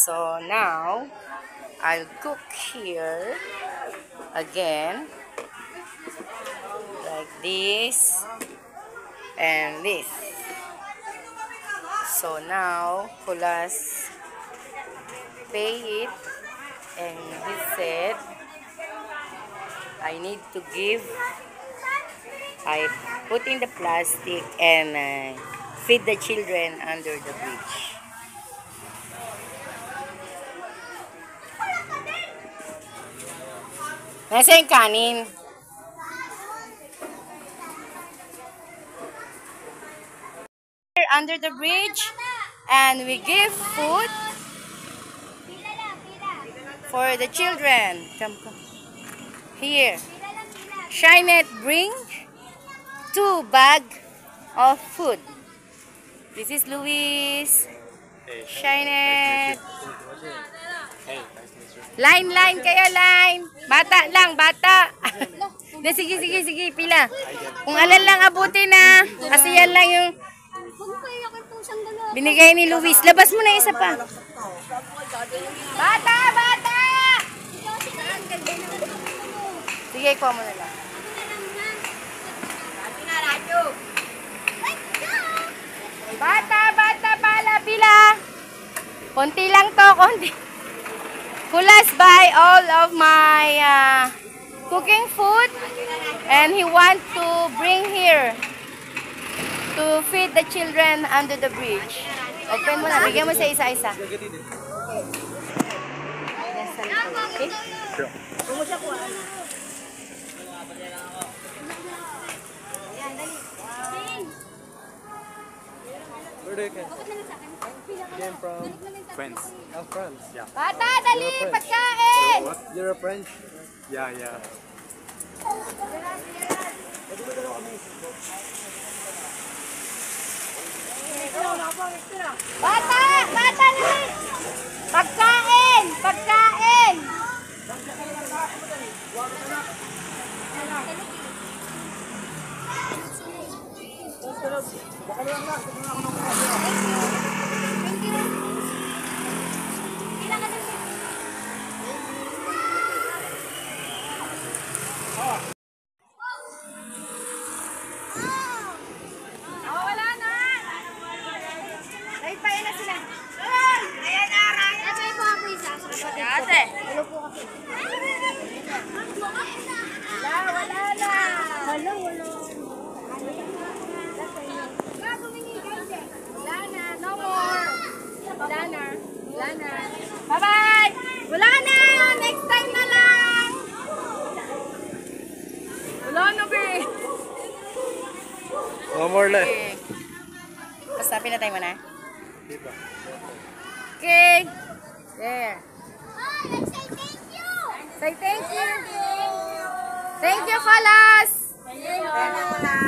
So now, I'll cook here again, like this and this. So now, Kulas pay it, and he said, I need to give. I put in the plastic and feed the children under the bridge. Nasa yung kanin? Under the bridge, and we give food for the children. Come. Here. Shynet bring 2 bags of food. This is Luis. Shynet. Line kayo, line. Bata lang, bata. Sige, pila. Kung alin lang abutin na. Kasi yan lang yung binigay ni Luis. Labas mo na isa pa. Bata! Sige, kuha mo na lang. Bata, pala, pila. Konti lang to, konti. Kulas buy all of my cooking food, and he want to bring here to feed the children under the bridge. Open mo na, bigyan mo sa isa-isa. Okay? Sure. Where do you get? Came from France. Oh, France. Yeah. Bata, dali! Pagkain! You're a French? Yeah. Bata, dali! Pagkain! Wala na! Ay, payan na sila. Ayan na, Ryan! Ito po ako isa. Ate! Hello po ako. Wala na! Wala. No more. Wala na. Bye-bye. Wala na. Next time na lang. Wala na, be. No more left. Okay. Basta pinatay mo na. Okay. There. Say thank you. Thank you, Kalas. Thank you.